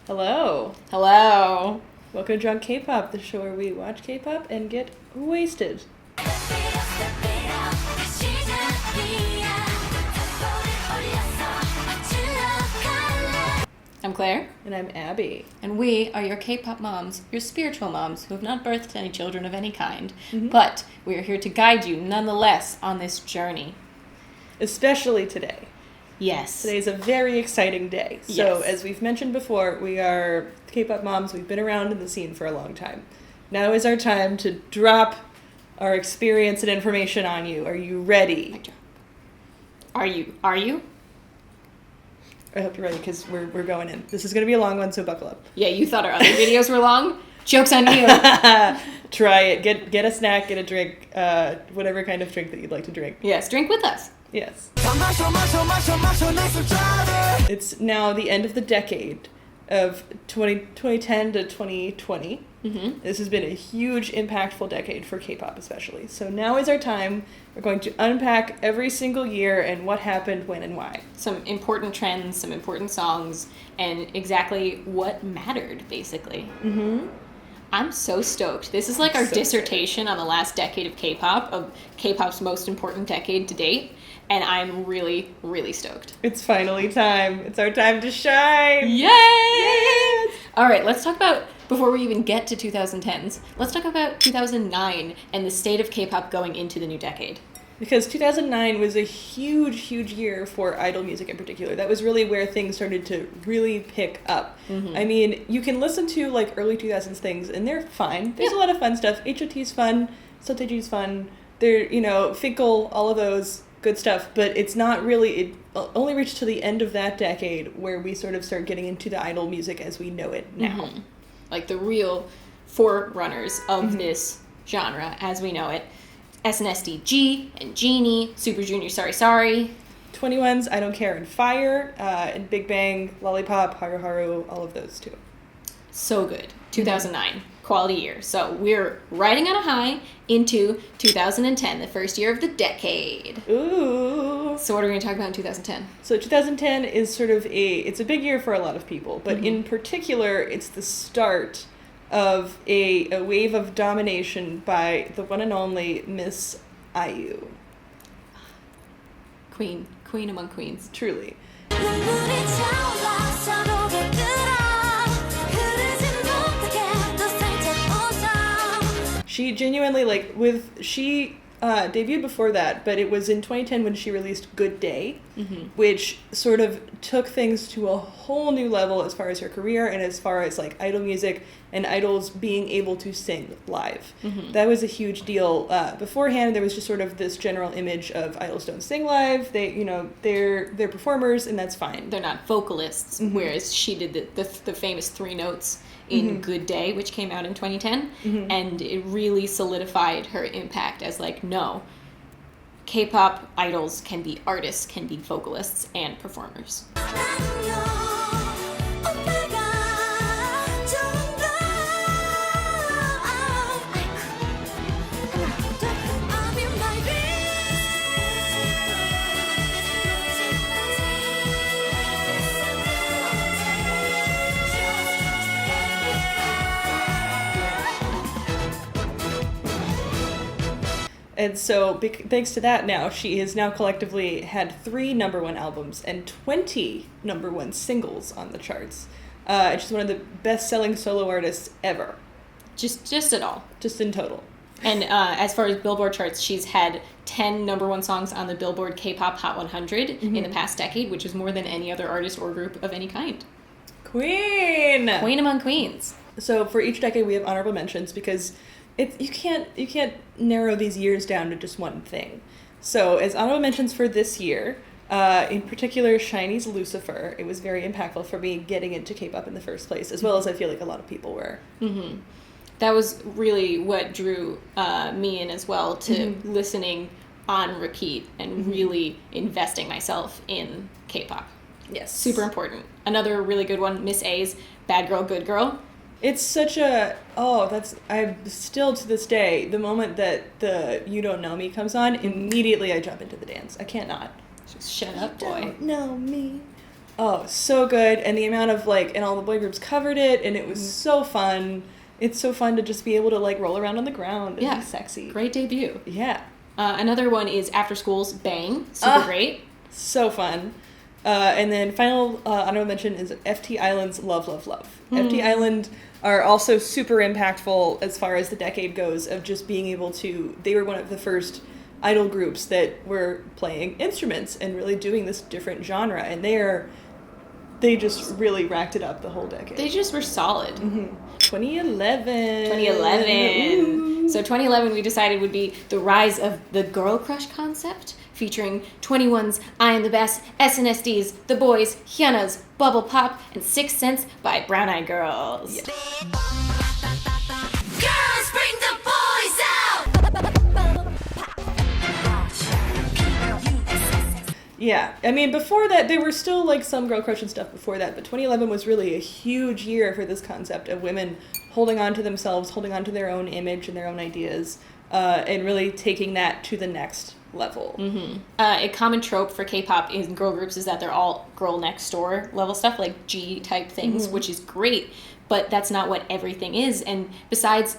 Hello. Hello. Welcome to Drunk K-Pop, the show where we watch K-Pop and get wasted. I'm Claire. And I'm Abby. And we are your K-pop moms, your spiritual moms who have not birthed any children of any kind. But we are here to guide you nonetheless on this journey. Especially today. Yes. Today is a very exciting day. So, as we've mentioned before, we are K-pop moms. We've been around in the scene for a long time. Now is our time to drop our experience and information on you. Are you ready? Are you? I hope you're ready because we're going in. This is going to be a long one, so buckle up. Yeah, you thought our other videos were long? Joke's on you. Try it. Get a snack, get a drink, whatever kind of drink that you'd like to drink. Yes, drink with us. Yes. It's now the end of the decade of 2010 to 2020. Mm-hmm. This has been a huge, impactful decade for K-pop especially. So now is our time. We're going to unpack every single year and what happened, when, and why. Some important trends, some important songs, and exactly what mattered, basically. Mm-hmm. I'm so stoked. This is like our dissertation on the last decade of K-pop, of K-pop's most important decade to date. And I'm really, really stoked. It's finally time. It's our time to shine. Yay! Yes! All right, let's talk about, before we even get to 2010s, let's talk about 2009 and the state of K-pop going into the new decade. Because 2009 was a huge, huge year for idol music in particular. That was really where things started to really pick up. Mm-hmm. I mean, you can listen to like early 2000s things and they're fine. There's a lot of fun stuff. HOT's fun. Sotaeji's fun. They're, Finkel, all of those. Good stuff, but it's not really, it only reached to the end of that decade where we sort of start getting into the idol music as we know it now. Mm-hmm. Like the real forerunners of this genre as we know it. SNSD and SHINee, Super Junior Sorry Sorry. 21's I Don't Care and Fire, and Big Bang, Lollipop, Haru Haru, all of those too. So good. 2009. Quality year. So we're riding on a high into 2010, the first year of the decade. Ooh. So what are we going to talk about in 2010? So 2010 is sort of it's a big year for a lot of people, but in particular, it's the start of a wave of domination by the one and only Miss IU. Queen among queens. Truly. She genuinely, she debuted before that, but it was in 2010 when she released Good Day, which sort of took things to a whole new level as far as her career and as far as, idol music and idols being able to sing live. That was a huge deal. Beforehand, there was just sort of this general image of idols don't sing live. They're performers, and that's fine. They're not vocalists, whereas she did the famous 3 notes in Good Day, which came out in 2010, and it really solidified her impact as no, K-pop idols can be artists, can be vocalists and performers. And so, thanks to that now, she has now collectively had 3 number 1 albums and 20 number 1 singles on the charts. And she's one of the best-selling solo artists ever. Just at all. Just in total. And as far as Billboard charts, she's had 10 number 1 songs on the Billboard K-pop Hot 100 in the past decade, which is more than any other artist or group of any kind. Queen among queens. So for each decade, we have honorable mentions because you can't narrow these years down to just one thing. So as honorable mentions for this year, in particular, SHINee's Lucifer. It was very impactful for me getting into K-pop in the first place, as well as I feel like a lot of people were. Mm-hmm. That was really what drew me in as well to listening on repeat and really investing myself in K-pop. Yes. Super important. Another really good one, Miss A's Bad Girl, Good Girl. It's such a, I'm still to this day, the moment that the You Don't Know Me comes on, immediately I jump into the dance. I can't not. Just shut up, boy. You don't know me. Oh, so good. And the amount of, like, and all the boy groups covered it, and it was so fun. It's so fun to just be able to, like, roll around on the ground and be sexy. Great debut. Yeah. Another one is After School's Bang. Super great. So fun. And then final honorable mention is FT Island's Love, Love, Love. FT Island are also super impactful as far as the decade goes of just being able to, they were one of the first idol groups that were playing instruments and really doing this different genre, and they just really racked it up the whole decade. They just were solid. 2011. Ooh. So 2011 we decided would be the rise of the girl crush concept, featuring 21's I Am the Best, SNSD, The Boys, Hyuna's Bubble Pop, and Sixth Sense by Brown Eyed Girls. Girls, bring the boys out! Yeah, I mean, before that, there were still, like, some girl crush and stuff before that, but 2011 was really a huge year for this concept of women holding on to themselves, holding on to their own image and their own ideas, and really taking that to the next level. A common trope for K-pop in girl groups is that they're all girl next door level stuff, like G-type things, which is great, but that's not what everything is, and besides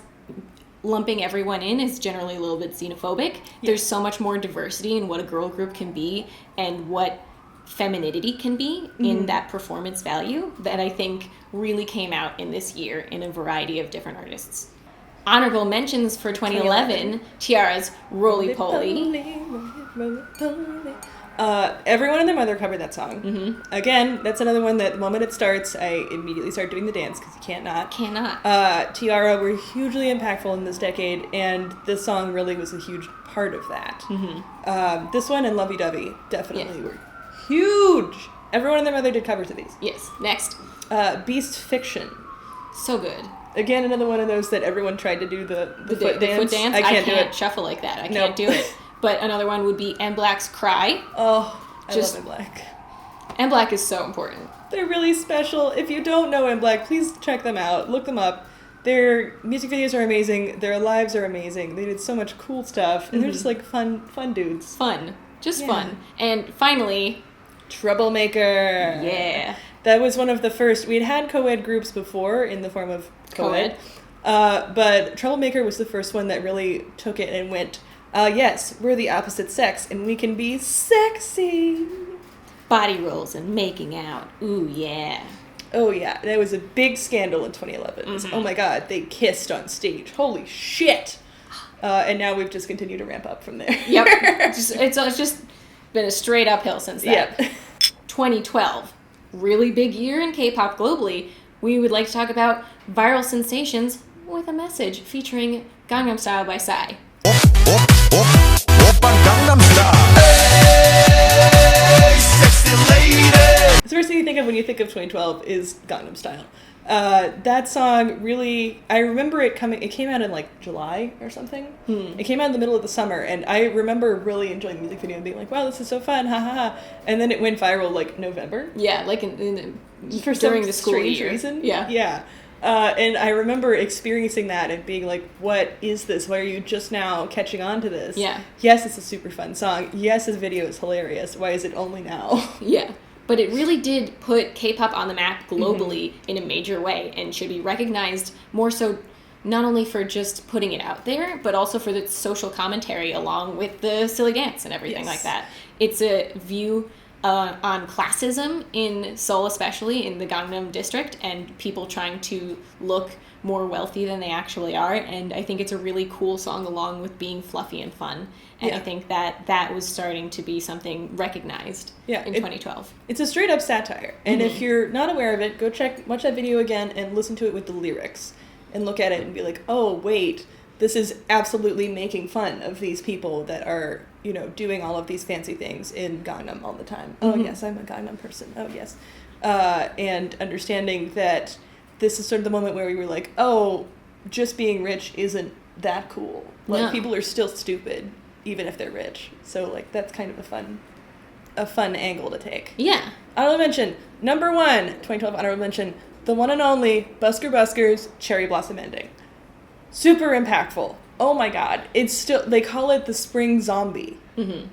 lumping everyone in is generally a little bit xenophobic. There's so much more diversity in what a girl group can be and what femininity can be in that performance value that I think really came out in this year in a variety of different artists. Honorable mentions for 2011, t-ara's Roly Poly. Everyone and their mother covered that song. Again, that's another one that the moment it starts, I immediately start doing the dance because you can't not. t-ara were hugely impactful in this decade, and this song really was a huge part of that. This one and Lovey Dovey definitely were huge. Everyone and their mother did covers of these. Yes. Next. Beast Fiction. So good. Again, another one of those that everyone tried to do the foot dance. Foot dance? I can't do it. Shuffle like that. I can't do it. But another one would be M Black's Cry. Oh, I love M Black. M Black is so important. They're really special. If you don't know M Black, please check them out. Look them up. Their music videos are amazing. Their lives are amazing. They did so much cool stuff. And they're just like fun dudes. Fun. Just fun. And finally, Troublemaker. Yeah. That was one of the first. We'd had co-ed groups before in the form of co-ed. But Troublemaker was the first one that really took it and went, yes, we're the opposite sex and we can be sexy. Body rolls and making out. Ooh, yeah. Oh, yeah. That was a big scandal in 2011. Oh, my God. They kissed on stage. Holy shit. And now we've just continued to ramp up from there. Yep. It's just been a straight uphill since that. Yep. 2012. Really big year in K-pop globally. We would like to talk about viral sensations with a message featuring Gangnam Style by Psy. The first thing you think of when you think of 2012 is Gangnam Style. That song really, I remember it came out in like July or something. It came out in the middle of the summer, and I remember really enjoying the music video and being like, wow, this is so fun, ha ha ha. And then it went viral like November. Yeah, like For during some the school strange year. reason. Yeah. Yeah. And I remember experiencing that and being like, what is this? Why are you just now catching on to this? Yeah. Yes, it's a super fun song. Yes, this video is hilarious. Why is it only now? Yeah. But it really did put K-pop on the map globally in a major way and should be recognized more so not only for just putting it out there, but also for the social commentary along with the silly dance and everything like that. It's a view on classism in Seoul, especially in the Gangnam district, and people trying to look more wealthy than they actually are. And I think it's a really cool song along with being fluffy and fun. And I think that was starting to be something recognized in 2012. It's a straight up satire. And if you're not aware of it, go watch that video again and listen to it with the lyrics and look at it and be like, oh, wait, this is absolutely making fun of these people that are, you know, doing all of these fancy things in Gangnam all the time. Oh, yes, I'm a Gangnam person. Oh, yes. And understanding that this is sort of the moment where we were like, oh, just being rich isn't that cool. Like, people are still stupid, even if they're rich. So, like, that's kind of a fun angle to take. Yeah. Honorable mention, number 1, 2012 honorable mention, the one and only Busker Buskers Cherry Blossom Ending. Super impactful. Oh my God. It's still, they call it the spring zombie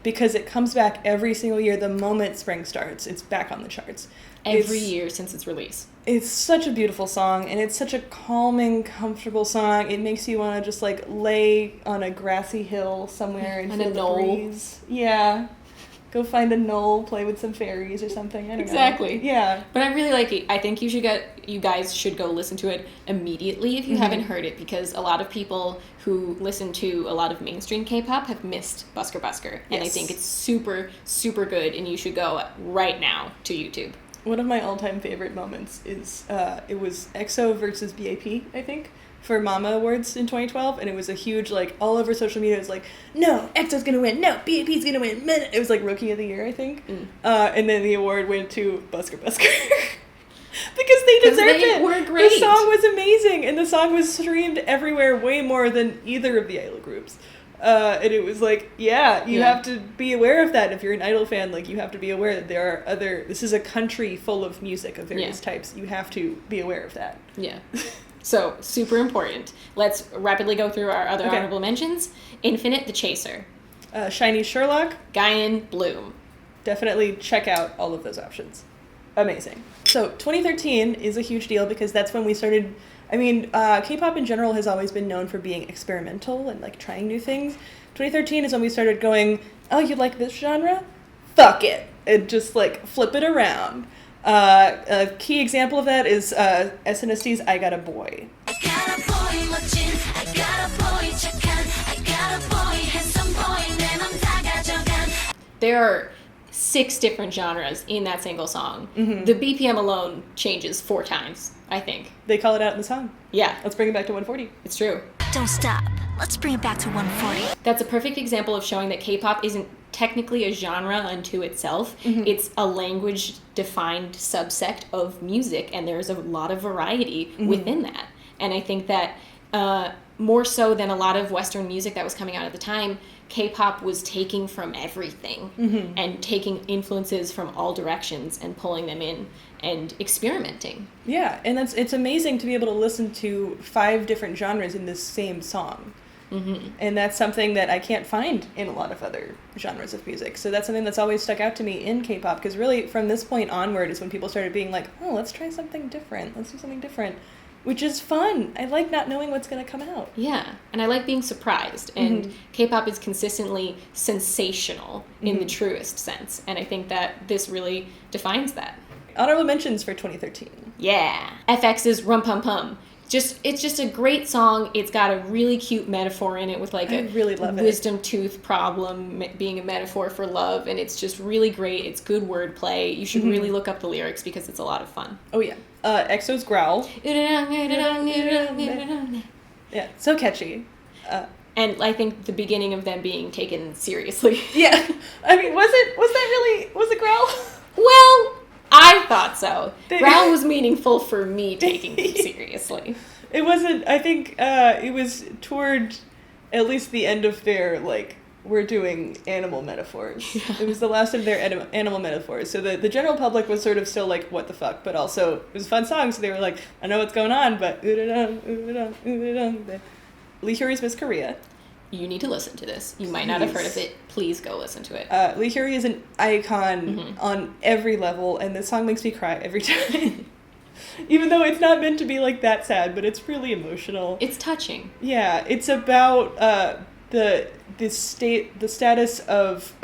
because it comes back every single year the moment spring starts. It's back on the charts. every year since its release. It's such a beautiful song, and it's such a calming, comfortable song. It makes you want to just, like, lay on a grassy hill somewhere and feel the breeze. Yeah. Go find a knoll, play with some fairies or something. I don't know. Exactly. Yeah. But I really like it. I think you guys should go listen to it immediately if you haven't heard it, because a lot of people who listen to a lot of mainstream K-pop have missed Busker Busker. And I think it's super, super good, and you should go right now to YouTube. One of my all-time favorite moments is, it was EXO versus BAP, I think, for Mama Awards in 2012, and it was a huge, like, all over social media, it was like, no, EXO's gonna win, no, BAP's gonna win, it was like Rookie of the Year, I think, and then the award went to Busker Busker. Because they deserved it. They were great. The song was amazing, and the song was streamed everywhere way more than either of the idol groups. And it was like, you have to be aware of that. If you're an idol fan, like, you have to be aware that there are this is a country full of music of various types. You have to be aware of that. Yeah. So, super important. Let's rapidly go through our other honorable mentions. Infinite, The Chaser. SHINee, Sherlock. Guyan, Bloom. Definitely check out all of those options. Amazing. So, 2013 is a huge deal because that's when we started... I mean, K-pop in general has always been known for being experimental and, like, trying new things. 2013 is when we started going, oh, you like this genre? Fuck it. And just, like, flip it around. A key example of that is SNSD 's I Got a Boy. I got a boy 멋진, I got a boy 착한, I got a boy handsome boy 내 맘 다 가져간. There are 6 different genres in that single song. The BPM alone changes 4 times, I think. They call it out in the song. Yeah. Let's bring it back to 140. It's true. Don't stop. Let's bring it back to 140. That's a perfect example of showing that K-pop isn't technically a genre unto itself. It's a language-defined subsect of music, and there's a lot of variety within that. And I think that more so than a lot of Western music that was coming out at the time, K-pop was taking from everything and taking influences from all directions and pulling them in and experimenting. Yeah, and it's amazing to be able to listen to 5 different genres in this same song. And that's something that I can't find in a lot of other genres of music. So that's something that's always stuck out to me in K-pop, because really from this point onward is when people started being like, oh, let's try something different. Let's do something different, which is fun. I like not knowing what's going to come out. Yeah, and I like being surprised. And K-pop is consistently sensational in the truest sense. And I think that this really defines that. Honorable mentions for 2013. Yeah. FX's Rum Pum Pum. It's just a great song. It's got a really cute metaphor in it with like a really love wisdom tooth problem being a metaphor for love, and it's just really great. It's good wordplay. You should really look up the lyrics because it's a lot of fun. Oh yeah. EXO's Growl. Yeah, so catchy. And I think the beginning of them being taken seriously. Yeah. I mean, was it Growl? Well, I thought so. Growl was meaningful for me taking them seriously. It wasn't, I think it was toward at least the end of their, like, we're doing animal metaphors. Yeah. It was the last of their animal metaphors. So the general public was sort of still like, what the fuck? But also, it was a fun song, so they were like, I know what's going on, but Lee Hyori's Miss Korea. You need to listen to this. You might not have heard of it. Please go listen to it. Lee Hyori is an icon on every level, and this song makes me cry every time. Even though it's not meant to be like that sad, but it's really emotional. It's touching. Yeah, it's about the status of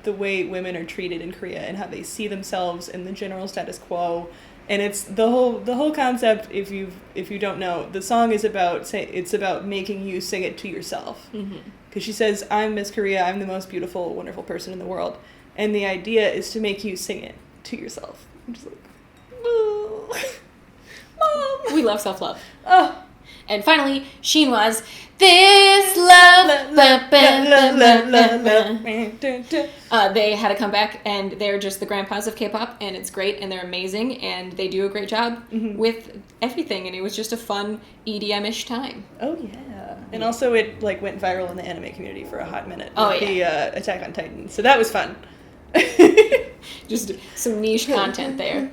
the way women are treated in Korea and how they see themselves in the general status quo. And it's the whole concept. If you don't know, the song is about making you sing it to yourself. Because she says, "I'm Miss Korea. I'm the most beautiful, wonderful person in the world," and the idea is to make you sing it to yourself. I'm just like, oh. Mom. We love self-love. Oh. And finally, Shinhwa's This Love. They had a comeback, and they're just the grandpas of K-pop, and it's great, and they're amazing, and they do a great job with everything, and it was just a fun EDM-ish time. Oh, yeah. And also it like went viral in the anime community for a hot minute. Oh, with yeah. The Attack on Titan. So that was fun. Just some niche content there.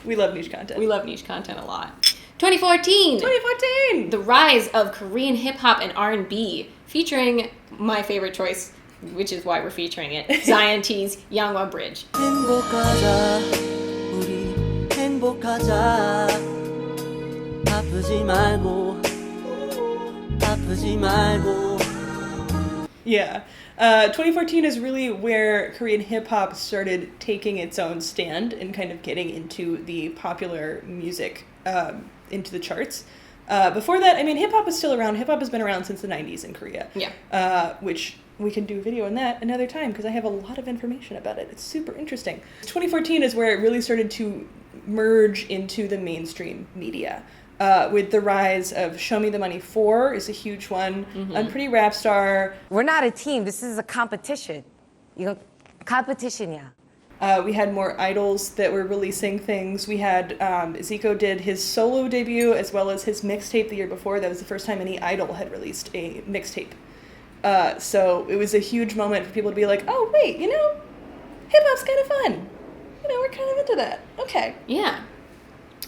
We love niche content. We love niche content a lot. 2014! The rise of Korean hip-hop and R&B, featuring my favorite choice, which is why we're featuring it, Zion T's Yanghwa Bridge. 가자 아프지 말고 아프지 말고 Yeah. 2014 is really where Korean hip-hop started taking its own stand and kind of getting into the popular music, into the charts. Before that, I mean, hip-hop is still around. Hip-hop has been around since the 90s in Korea. Yeah. Which we can do a video on that another time because I have a lot of information about it. It's super interesting. 2014 is where it really started to merge into the mainstream media. With the rise of Show Me the Money 4 is a huge one. Unpretty Rap Star. We're not a team. This is a competition. 이거 competition이야. We had more idols that were releasing things. We had Zico did his solo debut as well as his mixtape the year before. That was the first time any idol had released a mixtape. So it was a huge moment for people to be like, oh, wait, you know, hip-hop's kind of fun. You know, we're kind of into that. Okay. Yeah.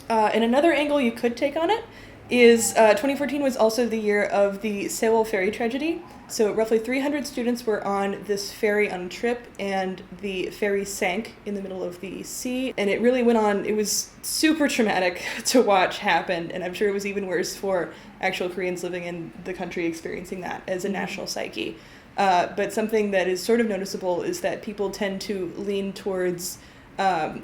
And another angle you could take on it is 2014 was also the year of the Sewol ferry tragedy. So roughly 300 students were on this ferry on a trip, and the ferry sank in the middle of the sea. And it really went on. It was super traumatic to watch happen, and I'm sure it was even worse for actual Koreans living in the country experiencing that as a national psyche. But something that is sort of noticeable is that people tend to lean towards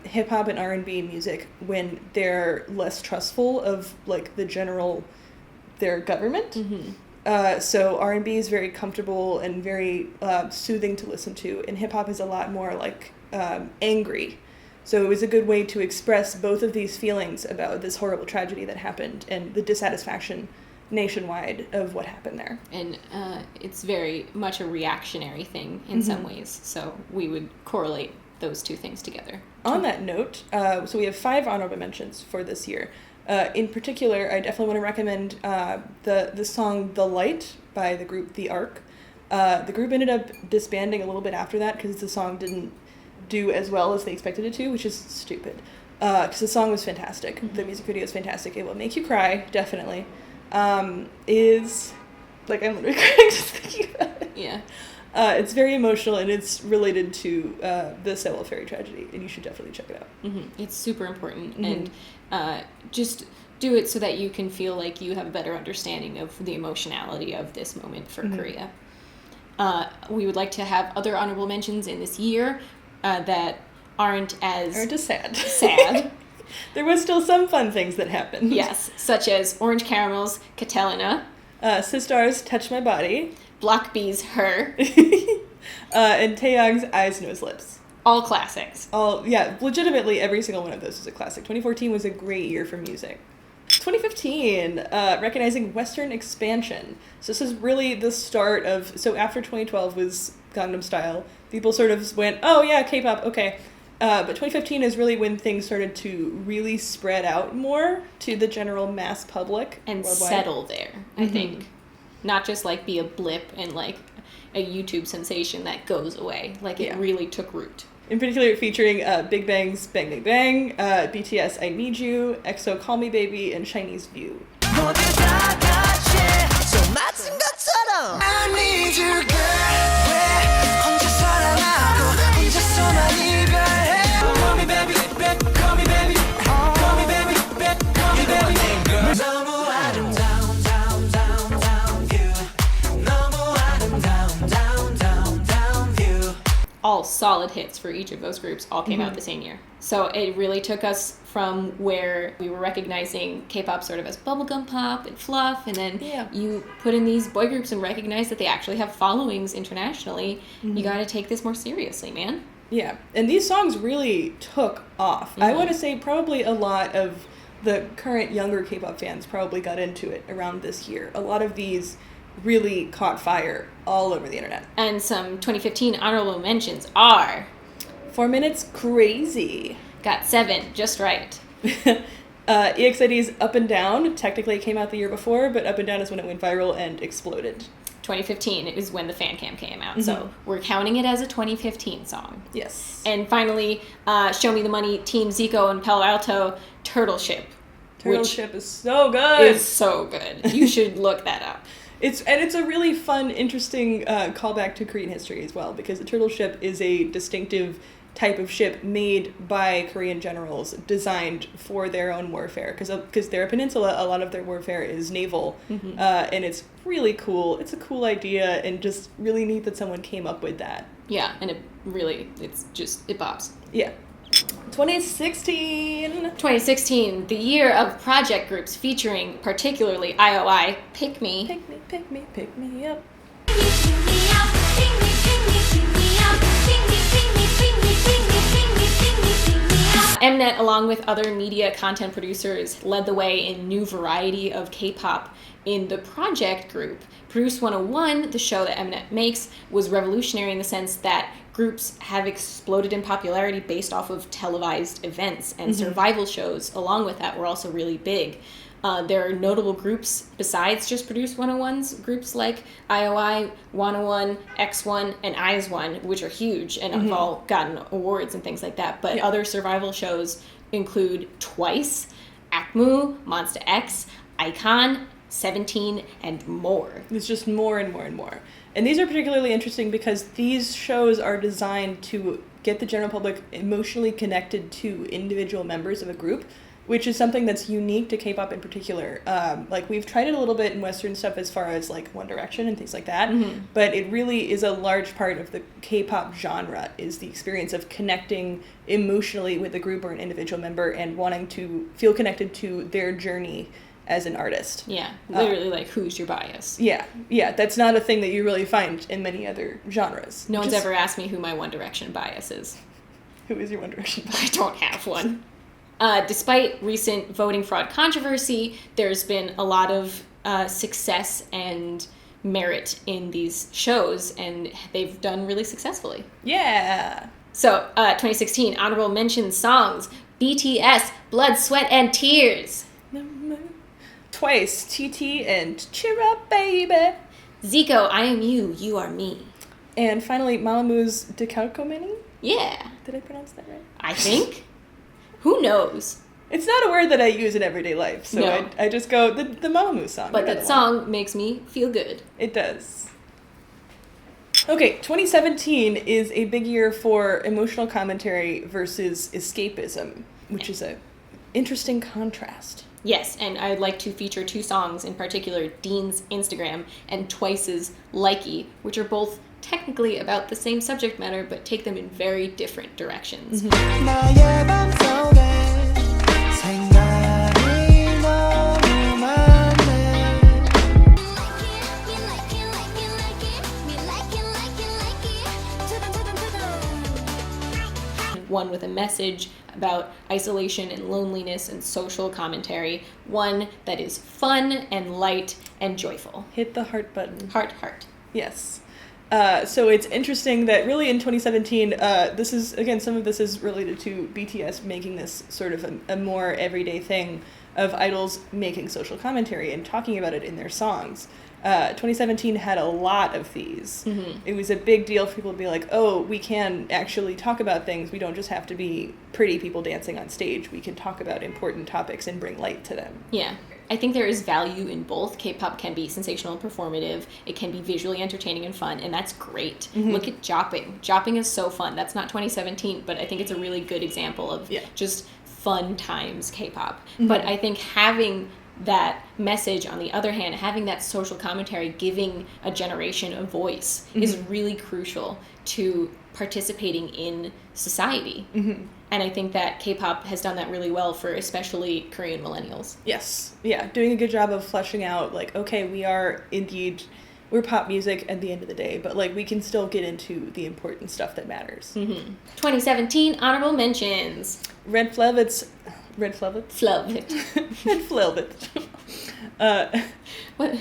hip-hop and R&B music when they're less trustful of like their government. So R&B is very comfortable and very soothing to listen to, and hip-hop is a lot more like angry. So it was a good way to express both of these feelings about this horrible tragedy that happened and the dissatisfaction nationwide of what happened there. And it's very much a reactionary thing in some ways, so we would correlate those two things together. On that note, so we have 5 honorable mentions for this year. In particular, I definitely want to recommend the song The Light by the group The Ark. The group ended up disbanding a little bit after that because the song didn't do as well as they expected it to, which is stupid. Because the song was fantastic. The music video is fantastic. It will make you cry, definitely. Is, like, I'm literally crying just thinking about it. Yeah. It's very emotional, and it's related to the Sewol ferry tragedy, and you should definitely check it out. It's super important, and just do it so that you can feel like you have a better understanding of the emotionality of this moment for Korea. We would like to have other honorable mentions in this year that aren't as sad. There was still some fun things that happened. Yes, such as Orange Caramel's Catalina, Sistar's Touch My Body, Block B's Her, and Taeyong's Eyes, Nose, Lips. All classics. Legitimately every single one of those is a classic. 2014 was a great year for music. 2015, recognizing Western expansion. So this is really the start of, so after 2012 was Gangnam Style, people sort of went, oh yeah, K-pop, okay. But 2015 is really when things started to really spread out more to the general mass public. And worldwide. settle there, I think. Not just like be a blip and like a YouTube sensation that goes away. Like it really took root. In particular, featuring Big Bang's Bang Bang Bang, BTS I Need You, EXO Call Me Baby, and SHINee's View. I need you, girl. 혼자 사랑하고 혼자서만 이별해. Call me baby, call me baby, call me baby, call me baby. 너무 아름다운 down view. 너무 아름다운 down view. All solid hits for each of those groups all came out the same year. So it really took us from where we were recognizing K-pop sort of as bubblegum pop and fluff, and then you put in these boy groups and recognize that they actually have followings internationally. You got to take this more seriously, man. Yeah, and these songs really took off. I want to say probably a lot of the current younger K-pop fans probably got into it around this year. A lot of these really caught fire all over the internet. And some 2015 honorable mentions are 4 Minutes Crazy. Got 7 just right. EXID's Up and Down technically came out the year before, but Up and Down is when it went viral and exploded. 2015 is when the fan cam came out, so we're counting it as a 2015 song. Yes. And finally, Show Me the Money, Team Zico and Palo Alto, Turtle Ship. Turtle Ship is so good. Is so good. You should look that up. It's a really fun, interesting callback to Korean history as well, because the Turtle Ship is a distinctive type of ship made by Korean generals, designed for their own warfare, because they're a peninsula. A lot of their warfare is naval, and it's really cool. It's a cool idea, and just really neat that someone came up with that. Yeah, and it pops. Yeah. 2016. 2016, the year of project groups featuring particularly IOI, Pick Me. Pick me, pick me, pick me up. Mnet, along with other media content producers, led the way in new variety of K-pop in the project group. Produce 101, the show that Mnet makes, was revolutionary in the sense that groups have exploded in popularity based off of televised events, and survival shows along with that were also really big. There are notable groups besides just Produce 101's, groups like IOI, 101, X1, and IZ*ONE, which are huge and have all gotten awards and things like that. But other survival shows include Twice, Akmu, Monsta X, Icon, 17, and more. It's just more and more and more. And these are particularly interesting because these shows are designed to get the general public emotionally connected to individual members of a group, which is something that's unique to K-pop in particular. Like, we've tried it a little bit in Western stuff as far as, like, One Direction and things like that, but it really is a large part of the K-pop genre, is the experience of connecting emotionally with a group or an individual member and wanting to feel connected to their journey as an artist. Yeah, literally, like, who's your bias? Yeah, that's not a thing that you really find in many other genres. No one's ever asked me who my One Direction bias is. Who is your One Direction bias? I don't have one. Despite recent voting fraud controversy, there's been a lot of success and merit in these shows, and they've done really successfully. Yeah. So, 2016, honorable mention songs: BTS, Blood, Sweat, and Tears. Twice, TT and Cheer Up Baby. Zico, I Am You, You Are Me. And finally, Mamamoo Decalcomany? Yeah. Did I pronounce that right? I think. Who knows? It's not a word that I use in everyday life, so No. I just go, the Mamamoo song. But that song makes me feel good. It does. Okay, 2017 is a big year for emotional commentary versus escapism, which is a interesting contrast. Yes, and I'd like to feature two songs in particular, Dean's Instagram and Twice's Likey, which are both technically about the same subject matter, but take them in very different directions. 나의 맘속에 생각이 너무 많네. One with a message about isolation and loneliness and social commentary. One that is fun and light and joyful. Hit the heart button. Heart, heart. Yes. So it's interesting that really in 2017, this is, again, some of this is related to BTS making this sort of a more everyday thing of idols making social commentary and talking about it in their songs. 2017 had a lot of these. It was a big deal for people to be like, oh, we can actually talk about things. We don't just have to be pretty people dancing on stage. We can talk about important topics and bring light to them. Yeah. I think there is value in both. K-pop can be sensational and performative. It can be visually entertaining and fun, and that's great. Look at Jopping. Jopping is so fun. That's not 2017, but I think it's a really good example of just fun times K-pop. But I think having that message, on the other hand, having that social commentary, giving a generation a voice is really crucial to participating in society. And I think that K-pop has done that really well for especially Korean millennials. Yes. Yeah, doing a good job of fleshing out, like, okay, we're pop music at the end of the day, but, like, we can still get into the important stuff that matters. 2017 honorable mentions. Red Velvet. Velvet. Red Velvet. What?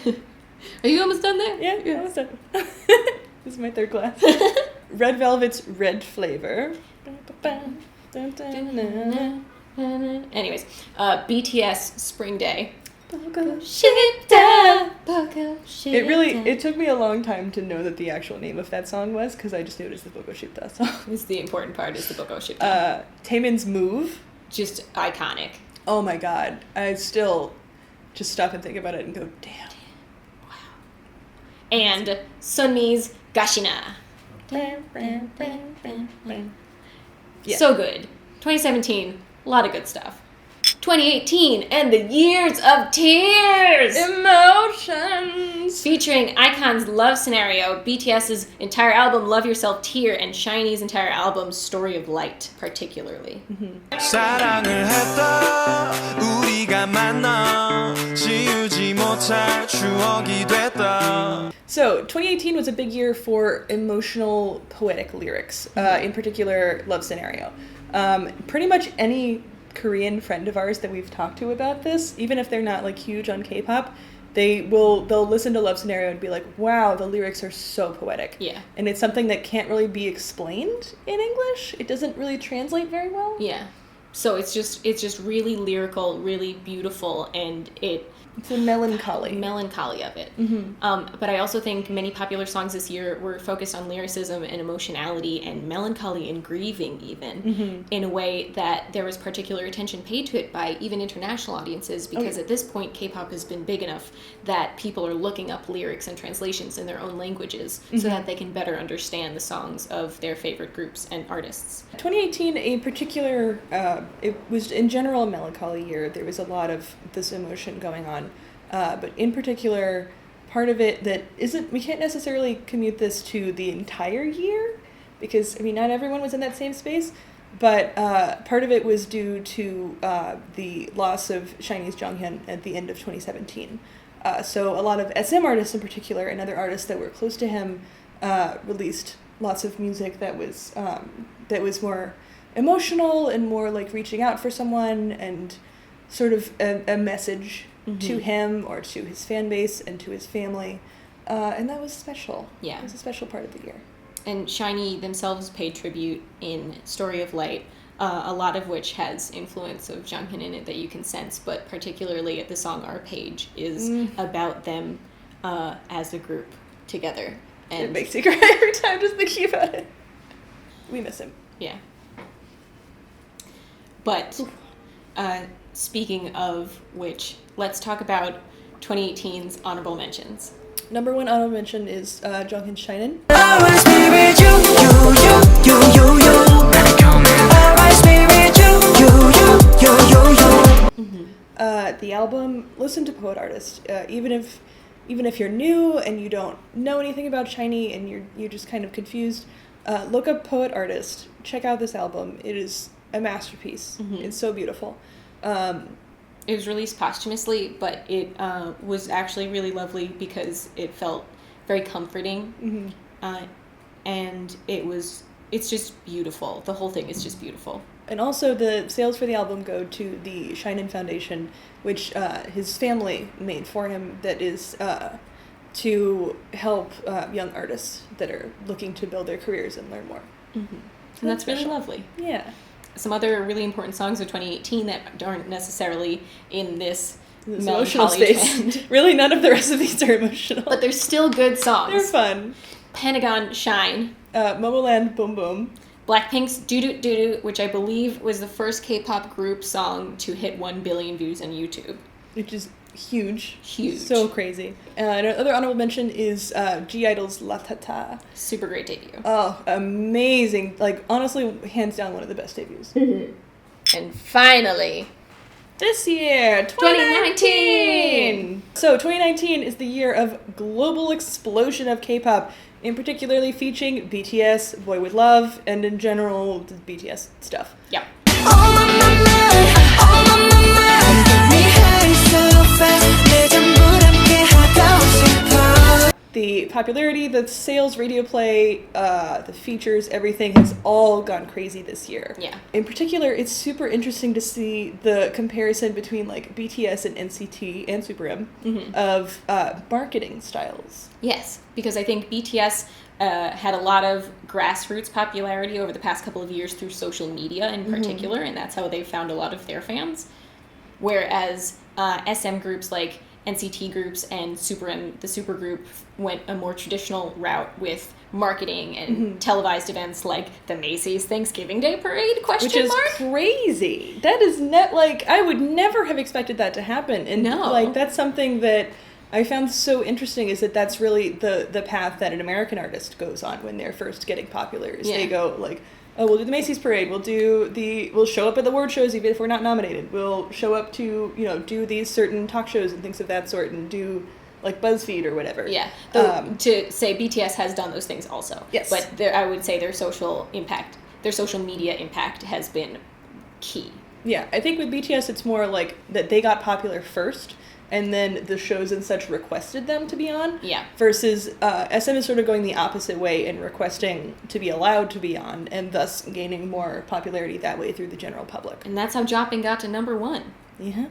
Are you almost done there? Yeah, almost done. This is my third class. Red Velvet's Red Flavor. Anyways, BTS Spring Day. It took me a long time to know that the actual name of that song was, because I just knew it as the Boko Shipta song. This is the important part, is the Boko Shipta. Taemin's Move. Just iconic. Oh my god. I still just stop and think about it and go, damn. Wow. And Sunmi's Gashina. Yeah. So good. 2017, a lot of good stuff. 2018 and the Years of Tears! Emotions! Featuring iKON's Love Scenario, BTS's entire album Love Yourself Tear, and SHINee's entire album Story of Light, particularly. 사랑을 했다 우리가 만나 지우지 못할 추억이 됐다. So, 2018 was a big year for emotional, poetic lyrics, in particular, Love Scenario. Pretty much any Korean friend of ours that we've talked to about this, even if they're not like huge on K-pop, they'll listen to Love Scenario and be like, wow, the lyrics are so poetic. Yeah. And it's something that can't really be explained in English. It doesn't really translate very well. Yeah. So it's just really lyrical, really beautiful, and It's a melancholy of it. But I also think many popular songs this year were focused on lyricism and emotionality and melancholy and grieving even in a way that there was particular attention paid to it by even international audiences, because at this point K-pop has been big enough that people are looking up lyrics and translations in their own languages so that they can better understand the songs of their favorite groups and artists. 2018, a particular, it was in general a melancholy year. There was a lot of this emotion going on. But in particular, part of it that isn't, we can't necessarily commute this to the entire year, because, I mean, not everyone was in that same space, but part of it was due to the loss of SHINee's Jonghyun at the end of 2017. So a lot of SM artists in particular, and other artists that were close to him, released lots of music that was more emotional and more like reaching out for someone and sort of a message to him or to his fan base and to his family. And that was special. Yeah. It was a special part of the year. And SHINee themselves paid tribute in Story of Light, a lot of which has influence of Jonghyun in it that you can sense, but particularly the song Our Page is about them as a group together. And it makes you cry every time just thinking about it. We miss him. Yeah. But speaking of which, let's talk about 2018's honorable mentions. Number one honorable mention is Jonghyun's SHINee. Always be with you, you. Always be with you. The album, listen to Poet Artist. Even if you're new and you don't know anything about SHINee and you're just kind of confused, look up Poet Artist. Check out this album. It is a masterpiece. It's so beautiful. It was released posthumously, but it was actually really lovely because it felt very comforting. And it's just beautiful. The whole thing is just beautiful. And also the sales for the album go to the SHINee Foundation, which his family made for him, that is to help young artists that are looking to build their careers and learn more. And that's really lovely. Yeah. Some other really important songs of 2018 that aren't necessarily in this emotional melancholy space. trend. Really, none of the rest of these are emotional. But they're still good songs. They're fun. Pentagon, Shine. Momoland, Boom Boom. Blackpink's Doo Doo Doo Doo, which I believe was the first K-pop group song to hit 1 billion views on YouTube. Which is huge. Huge. So crazy. Another honorable mention is G-Idol's La Ta Ta. Super great debut. Oh, amazing. Like, honestly, hands down, one of the best debuts. And finally, This year, 2019! So, 2019 is the year of global explosion of K-pop, in particularly featuring BTS, Boy With Love, and in general, the BTS stuff. yeah. The popularity, the sales, radio play, the features, everything has all gone crazy this year. Yeah. In particular, it's super interesting to see the comparison between like BTS and NCT and Super M of marketing styles. Yes, because I think BTS had a lot of grassroots popularity over the past couple of years through social media in particular, and that's how they found a lot of their fans. Whereas SM groups like NCT groups and Super M, the supergroup, went a more traditional route with marketing and televised events like the Macy's Thanksgiving Day Parade, Which is crazy. That is I would never have expected that to happen. And No. like, that's something that I found so interesting, is that that's really the path that an American artist goes on when they're first getting popular. Is Yeah. they go like, We'll do the Macy's parade. We'll show up at the award shows even if we're not nominated. We'll show up to, do these certain talk shows and things of that sort, and do like BuzzFeed or whatever. Yeah. Though, to say BTS has done those things also. Yes. But I would say their social media impact has been key. Yeah, I think with BTS it's more like that they got popular first, and then the shows and such requested them to be on. Yeah. Versus SM is sort of going the opposite way and requesting to be allowed to be on, and thus gaining more popularity that way through the general public. And that's how Jopping got to #1. Yeah.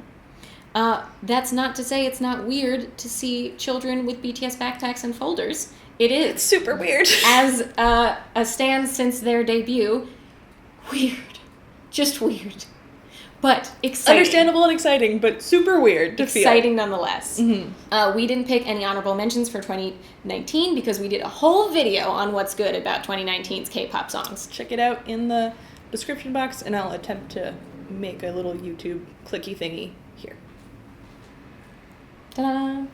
That's not to say it's not weird to see children with BTS backpacks and folders. It is. It's super weird. As a stan since their debut, weird. Just weird. But exciting. Understandable and exciting, but super weird to feel. Exciting nonetheless. Mm-hmm. We didn't pick any honorable mentions for 2019 because we did a whole video on what's good about 2019's K-pop songs. Check it out in the description box, and I'll attempt to make a little YouTube clicky thingy here. Ta-da!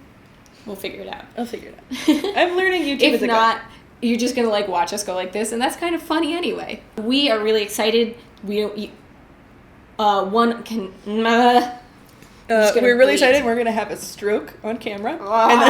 We'll figure it out. I'll figure it out. I'm learning YouTube If not, you're just gonna like watch us go like this, and that's kind of funny anyway. We are really excited. We don't. One can. We're really excited. We're gonna have a stroke on camera, and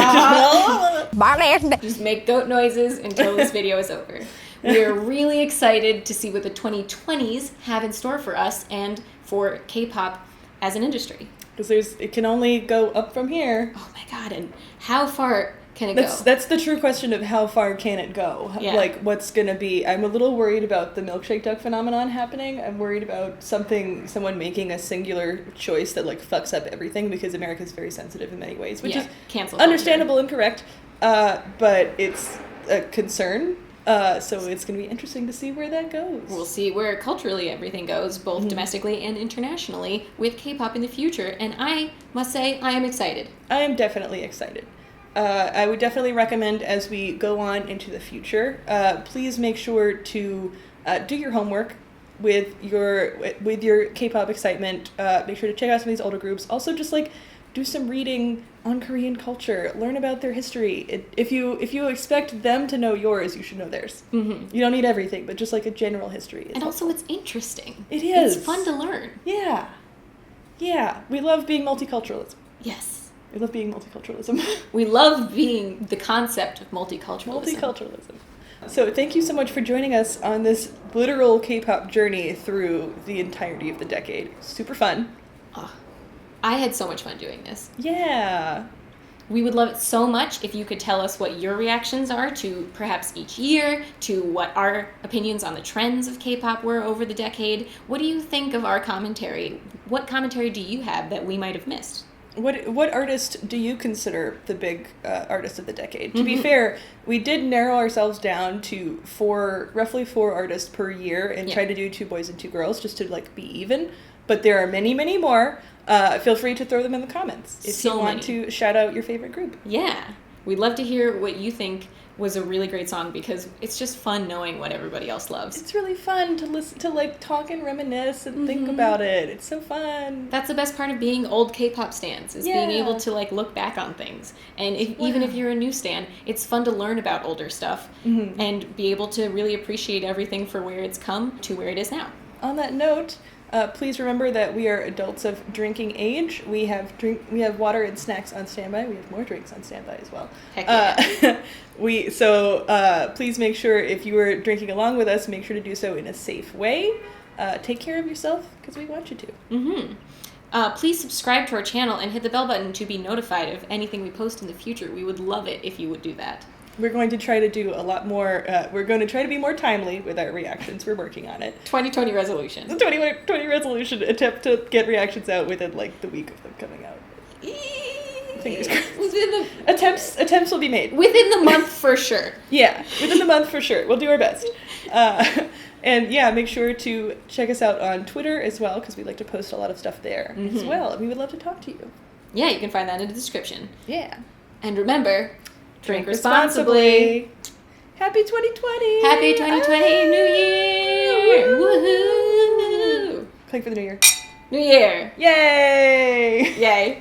then just make goat noises until this video is over. We are really excited to see what the 2020s have in store for us and for K-pop as an industry. because it can only go up from here. Oh my god! And how far can it go? That's the true question of how far can it go? Yeah. Like, what's gonna be? I'm a little worried about the milkshake duck phenomenon happening. I'm worried about someone making a singular choice that like fucks up everything, because America's very sensitive in many ways, which is cancel understandable and correct. But it's a concern. So it's going to be interesting to see where that goes. We'll see where culturally everything goes, both domestically and internationally, with K-pop in the future. And I must say, I am excited. I am definitely excited. I would definitely recommend, as we go on into the future, please make sure to do your homework with your K-pop excitement. Make sure to check out some of these older groups. Also, just like do some reading on Korean culture. Learn about their history. If you expect them to know yours, you should know theirs. Mm-hmm. You don't need everything, but just like a general history. And also, it's interesting. It is. It's fun to learn. Yeah. Yeah. We love being multiculturalism. Yes. We love being multiculturalism. We love being the concept of multiculturalism. Multiculturalism. So thank you so much for joining us on this literal K-pop journey through the entirety of the decade. Super fun. I had so much fun doing this. Yeah. We would love it so much if you could tell us what your reactions are to perhaps each year, to what our opinions on the trends of K-pop were over the decade. What do you think of our commentary? What commentary do you have that we might have missed? What artist do you consider the big artist of the decade? To be fair, we did narrow ourselves down to roughly four artists per year, and try to do 2 boys and 2 girls just to like be even. But there are many, many more. Feel free to throw them in the comments if you want to shout out your favorite group. Yeah. We'd love to hear what you think was a really great song, because it's just fun knowing what everybody else loves. It's really fun to listen to, like, talk and reminisce and think about it. It's so fun. That's the best part of being old K-pop stans, is being able to, like, look back on things. And even if you're a new stan, it's fun to learn about older stuff and be able to really appreciate everything for where it's come to where it is now. On that note, please remember that we are adults of drinking age. We have water and snacks on standby. We have more drinks on standby as well. Heck yeah. Please make sure, if you are drinking along with us, make sure to do so in a safe way. Take care of yourself, because we want you to. Please subscribe to our channel and hit the bell button to be notified of anything we post in the future. We would love it if you would do that. We're going to try to do a lot more. We're going to try to be more timely with our reactions. We're working on it. 2020 resolution. The 2020 resolution attempt to get reactions out within like the week of them coming out. Fingers crossed. Attempts will be made. Within the month for sure. Yeah, within the month for sure. We'll do our best. And yeah, make sure to check us out on Twitter as well, because we like to post a lot of stuff there as well. And we would love to talk to you. Yeah, you can find that in the description. Yeah. And remember, drink responsibly. Happy 2020. Happy 2020 New Year. Woohoo. Click for the new year. New Year. Yay. Yay.